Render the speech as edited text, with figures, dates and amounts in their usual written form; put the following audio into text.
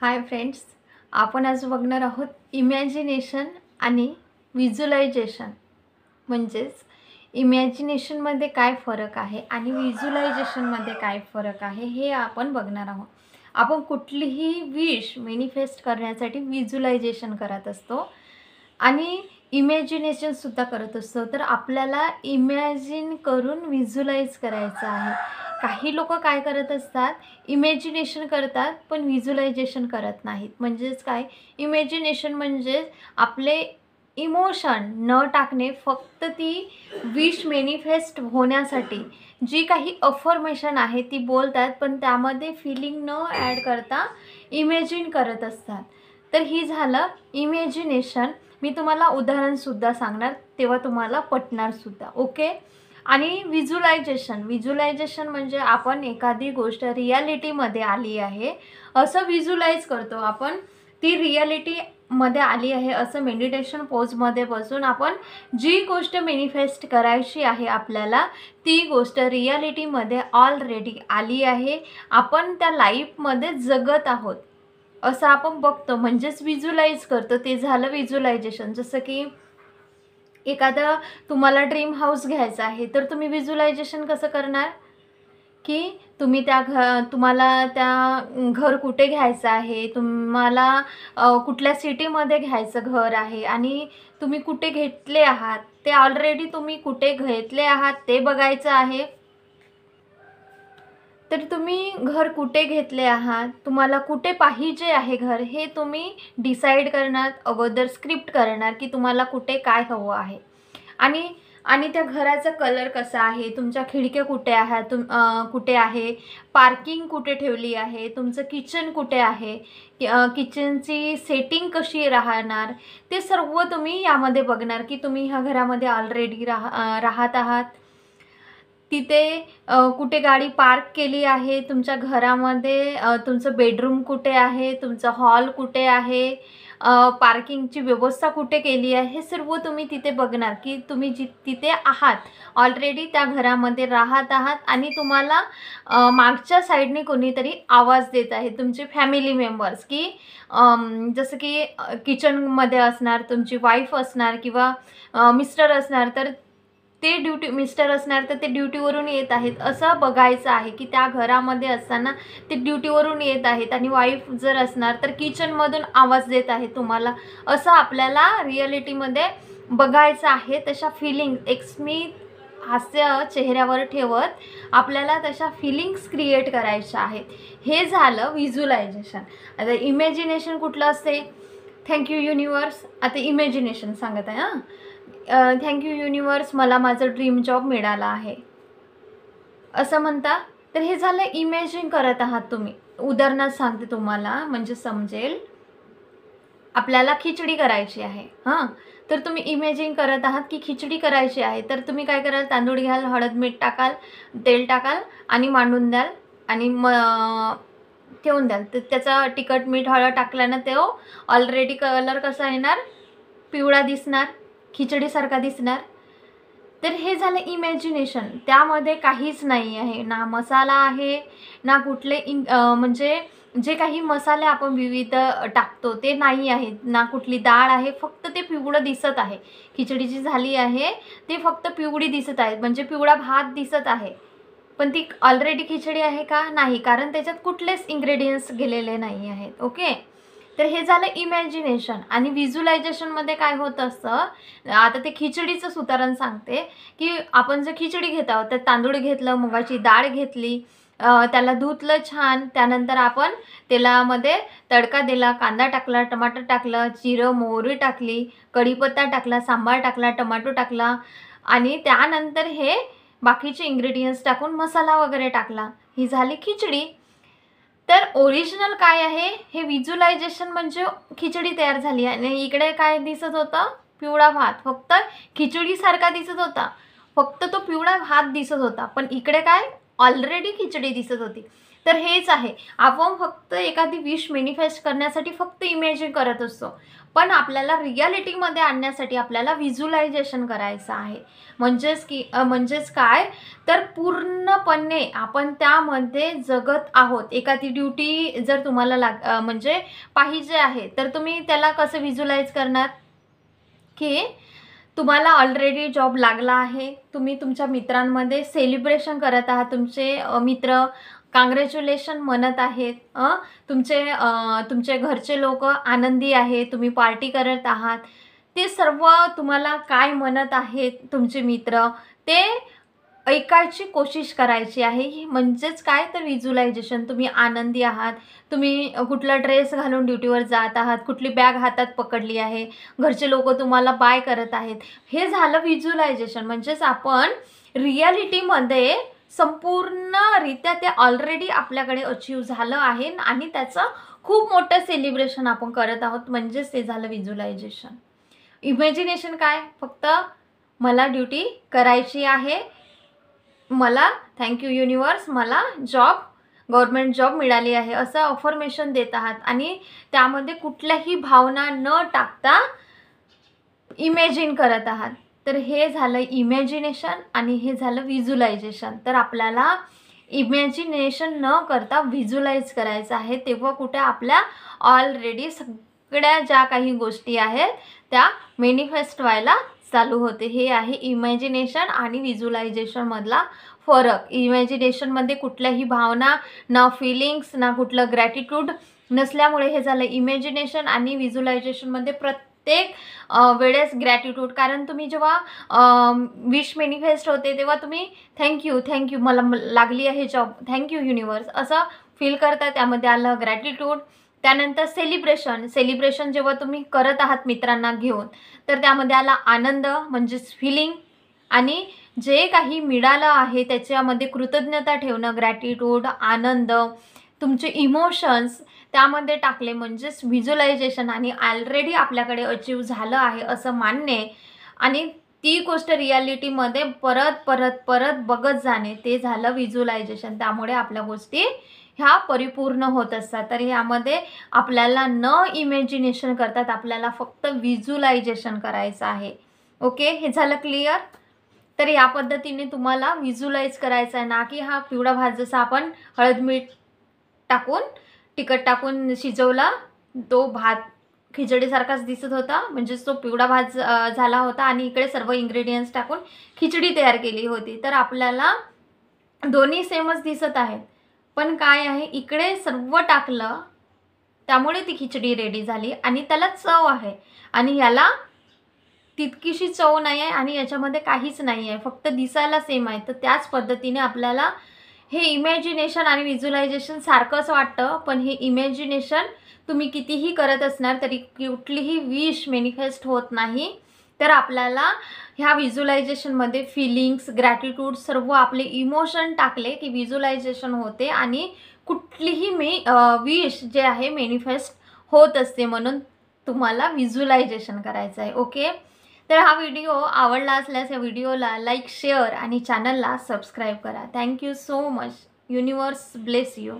Hi friends, आपण आज बघणार आहोत इमॅजिनेशन आणि व्हिज्युअलायझेशन. म्हणजेच इमॅजिनेशनमध्ये काय फरक आहे आणि व्हिज्युअलायझेशनमध्ये काय फरक आहे हे आपण बघणार आहोत. आपण कुठलीही विश मॅनिफेस्ट करण्यासाठी व्हिज्युअलायझेशन करत असतो आणि इमॅजिनेशनसुद्धा करत असतो. तर आपल्याला इमॅजिन करून व्हिज्युअलाइज करायचं आहे. काही लोक काय करत असतात, इमॅजिनेशन करतात पण व्हिज्युअलायझेशन करत नाहीत. म्हणजेच काय, इमॅजिनेशन म्हणजे आपले इमोशन न टाकणे, फक्त ती विश मॅनिफेस्ट होण्यासाठी जी काही अफर्मेशन आहे ती बोलतात, पण त्यामध्ये फिलिंग न ॲड करता इमॅजिन करत असतात. तर ही झालं इमॅजिनेशन. मी तुम्हाला उदाहरणसुद्धा सांगणार, तेव्हा तुम्हाला पटणारसुद्धा. ओके. आणि व्हिज्युअलायझेशन म्हणजे आपण एखादी गोष्ट रियालिटीमध्ये आली आहे असं व्हिज्युअलाइज करतो. आपण ती रियालिटीमध्ये आली आहे असं मेडिटेशन पोजमध्ये बसून आपण जी गोष्ट मॅनिफेस्ट करायची आहे आपल्याला, ती गोष्ट रियालिटीमध्ये ऑलरेडी आली आहे. आपण त्या लाईफमध्ये जगत आहोत असं आपण बघतो, म्हणजेच व्हिज्युअलाइज करतो. ते झालं व्हिज्युअलायझेशन. जसं की एखादा तुम्हाला ड्रीम हाऊस घ्यायचा आहे, तर तुम्ही व्हिज्युअलायझेशन कसं करणार की तुम्ही तुम्हाला त्या घर कुठे घ्यायचं आहे, तुम्हाला कुठल्या सिटीमध्ये घ्यायचं घर आहे आणि तुम्ही कुठे घेतले आहात, ते ऑलरेडी तुम्ही कुठे घेतले आहात ते बघायचं आहे. तर तुम्ही घर कुठे घेतले आहात, तुम्हाला कुठे पाहिजे आहे घर, हे तुम्ही डिसाईड करणार, अगोदर स्क्रिप्ट करणार की तुम्हाला कुठे काय हवं आहे. आणि आणि त्या घराचा कलर कसा आहे, तुमच्या खिडक्या कुठे आहेत, कुठे आहे, पार्किंग कुठे ठेवली आहे, तुमचं किचन कुठे आहे, किचनची सेटिंग कशी राहणार, ते सर्व तुम्ही यामध्ये बघणार की तुम्ही ह्या घरामध्ये ऑलरेडी राहत आहात. तिथे कुठे गाडी पार्क केली आहे, तुमच्या घरामध्ये तुमचं बेडरूम कुठे आहे, तुमचं हॉल कुठे आहे, पार्किंगची व्यवस्था कुठे केली आहे, हे सर्व तुम्ही तिथे बघणार की तुम्ही तिथे आहात, ऑलरेडी त्या घरामध्ये राहत आहात. आणि तुम्हाला मागच्या साईडने कोणीतरी आवाज देत आहे, तुमचे फॅमिली मेंबर्स, की जसं की किचनमध्ये असणार तुमची वाईफ असणार किंवा मिस्टर असणार, तर ते मिस्टर असणार तर ते ड्युटीवरून येत आहेत असं बघायचं आहे की त्या घरामध्ये असताना ते ड्युटीवरून येत आहेत. आणि वाईफ जर असणार तर किचनमधून आवाज देत आहे तुम्हाला, असं आपल्याला रिॲलिटीमध्ये बघायचं आहे. तशा फिलिंग हास्य चेहऱ्यावर ठेवत आपल्याला तशा फिलिंग्स क्रिएट करायच्या आहेत. हे झालं व्हिज्युअलायझेशन. आता इमॅजिनेशन कुठलं असते, थँक्यू युनिवर्स. आता इमॅजिनेशन सांगत आहे हां. थँक्यू युनिवर्स, मला माझं ड्रीम जॉब मिळाला आहे असं म्हणता. तर हे झालं इमॅजिन करत आहात तुम्ही. उदाहरणात सांगते तुम्हाला म्हणजे समजेल. आपल्याला खिचडी करायची आहे हां, तर तुम्ही इमॅजिन करत आहात की खिचडी करायची आहे. तर तुम्ही काय कराल, तांदूळ घ्याल, हळद मीठ टाकाल, तेल टाकाल आणि मांडून द्याल आणि ठेवून द्याल. तर त्याचा तिखट मीठ हळद टाकल्यानं तो ऑलरेडी कलर कसा येणार, पिवळा दिसणार, खिचडीसारखा दिसणार. तर हे झालं इमॅजिनेशन. त्यामध्ये काहीच नाही आहे, ना मसाला आहे ना कुठले म्हणजे जे काही मसाले आपण विविध टाकतो ते नाही आहेत, ना कुठली डाळ आहे, फक्त ते पिवळं दिसत आहे. खिचडी जी झाली आहे ते फक्त पिवळी दिसत आहे, म्हणजे पिवळा भात दिसत आहे, पण ती ऑलरेडी खिचडी आहे का, नाही, कारण त्याच्यात कुठलेच इन्ग्रेडियंट्स गेलेले नाही आहेत. ओके. तर हे झालं इमॅजिनेशन. आणि व्हिज्युअलायझेशनमध्ये काय होतं असतं, आता ते खिचडीचं उदाहरण सांगते की आपण जर खिचडी घेत आहोत तर तांदूळ घेतलं, मुगाची डाळ घेतली, त्याला धुतलं छान, त्यानंतर आपण तेलामध्ये तडका दिला, कांदा टाकला, टमाटर टाकलं, जिरं मोहरी टाकली, कढीपत्ता टाकला, सांबार टाकला, टमाटो टाकला आणि त्यानंतर हे बाकीचे इन्ग्रेडियंट्स टाकून मसाला वगैरे टाकला, ही झाली खिचडी. तर ओरिजिनल काय आहे, हे व्हिज्युअलायझेशन म्हणजे खिचडी तयार झाली आणि इकडे काय दिसत होतं, पिवळा भात. फक्त खिचडीसारखा दिसत होता, फक्त तो पिवळा भात दिसत होता, पण इकडे काय ऑलरेडी खिचडी दिसत होती. तर हेच आहे, आपण फक्त एखादी विश मॅनिफेस्ट करण्यासाठी फक्त इमॅजिन करत असतो, पण आपल्याला रियालिटीमध्ये आणण्यासाठी आपल्याला व्हिज्युअलायझेशन करायचं आहे. म्हणजेच काय, तर पूर्णपणे आपण त्यामध्ये जगत आहोत. एखादी ड्युटी जर तुम्हाला म्हणजे पाहिजे आहे, तर तुम्ही त्याला कसं व्हिज्युअलाइज करणार, की तुम्हाला ऑलरेडी जॉब लागला आहे, तुम्ही तुमच्या मित्रांमध्ये सेलिब्रेशन करत आहात, तुमचे मित्र काँग्रॅच्युलेशन म्हणत आहेत, तुमचे घरचे लोक आनंदी आहेत, तुम्ही पार्टी करत आहात, ते सर्व तुम्हाला काय म्हणत आहेत तुमचे मित्र ते ऐकायची कोशिश करायची आहे. म्हणजेच काय, तर व्हिज्युअलायझेशन. तुम्ही आनंदी आहात, तुम्ही कुठला ड्रेस घालून ड्युटीवर जात आहात, कुठली बॅग हातात पकडली आहे, घरचे लोक तुम्हाला बाय करत आहेत, हे झालं व्हिज्युअलायझेशन. म्हणजेच आपण रियालिटीमध्ये संपूर्णरित्या ते ऑलरेडी आपल्याकडे अचीव झालं आहे आणि त्याचं खूप मोठं सेलिब्रेशन आपण करत आहोत, म्हणजेच ते झालं व्हिज्युअलायझेशन. इमॅजिनेशन काय, फक्त मला ड्युटी करायची आहे, मला थँक्यू युनिवर्स, मला गव्हर्नमेंट जॉब मिळाली आहे, असं अफर्मेशन देत आहात आणि त्यामध्ये कुठल्याही भावना न टाकता इमॅजिन करत आहात. तर हे झालं इमॅजिनेशन आणि हे झालं व्हिज्युअलायझेशन. तर आपल्याला इमॅजिनेशन न करता व्हिज्युअलाइज करायचं आहे, तेव्हा कुठे आपल्या ऑलरेडी सगळ्या ज्या काही गोष्टी आहेत त्या मॅनिफेस्ट व्हायला चालू होते. हे आहे इमॅजिनेशन आणि व्हिज्युअलायझेशनमधला फरक. इमॅजिनेशनमध्ये कुठल्याही भावना, ना फिलिंग्स, ना कुठलं ग्रॅटिट्यूड नसल्यामुळे हे झालं इमॅजिनेशन. आणि व्हिज्युअलायझेशनमध्ये प्रत्येक वेळेस ग्रॅटिट्यूड, कारण तुम्ही जेव्हा विश मॅनिफेस्ट होते तेव्हा तुम्ही थँक्यू मला लागली आहे जॉब, थँक्यू युनिवर्स असं फील करता, त्यामध्ये आलं ग्रॅटिट्यूड. त्यानंतर सेलिब्रेशन जेव्हा तुम्ही करत आहात मित्रांना घेऊन, तर त्यामध्ये आला आनंद म्हणजेच फिलिंग. आणि जे काही मिळालं आहे त्याच्यामध्ये कृतज्ञता ठेवणं, ग्रॅटिट्यूड, आनंद, तुमचे इमोशन्स त्यामध्ये टाकले, म्हणजेच व्हिज्युअलायझेशन. आणि ऑलरेडी आपल्याकडे अचीव झालं आहे असं मानणे आणि ती गोष्ट रियालिटीमध्ये परत बघत जाणे, ते झालं व्हिज्युअलायझेशन. त्यामुळे आपल्या गोष्टी ह्या परिपूर्ण होत असतात. तर यामध्ये आपल्याला न इमॅजिनेशन करतात, आपल्याला फक्त व्हिज्युअलायझेशन करायचं आहे. ओके, हे झालं क्लिअर. तर या पद्धतीने तुम्हाला व्हिज्युअलाइज करायचं आहे, ना की हा पिवळा भात जसा आपण हळद मीठ टाकून तिखट टाकून शिजवला, तो भात खिचडीसारखाच दिसत होता, म्हणजेच तो पिवळा भात झाला होता आणि इकडे सर्व इन्ग्रेडियंट्स टाकून खिचडी तयार केली होती. तर आपल्याला दोन्ही सेमच दिसत आहेत, पण काय आहे, इकडे सर्व टाकलं त्यामुळे ती खिचडी रेडी झाली आणि त्याला चव आहे आणि याला तितकीशी चव नाही आहे आणि याच्यामध्ये काहीच नाही आहे, फक्त दिसायला सेम आहे. तर त्याच पद्धतीने आपल्याला हे इमॅजिनेशन आणि व्हिज्युअलायझेशन सारखंच वाटतं, पण हे इमॅजिनेशन तुम्ही कितीही करत असणार तरी कुठलीही विश मॅनिफेस्ट होत नाही. तर आपल्याला ह्या व्हिज्युअलायझेशनमध्ये फिलिंग्स, ग्रॅटिट्यूड, सर्व आपले इमोशन टाकले की व्हिज्युअलायझेशन होते आणि कुठलीही विश जे आहे मॅनिफेस्ट होत असते. म्हणून तुम्हाला व्हिज्युअलायझेशन करायचं आहे. ओके, तर हा व्हिडिओ आवडला असल्यास या व्हिडिओला लाईक, शेअर आणि चॅनलला सबस्क्राईब करा. Thank you so much. Universe bless you.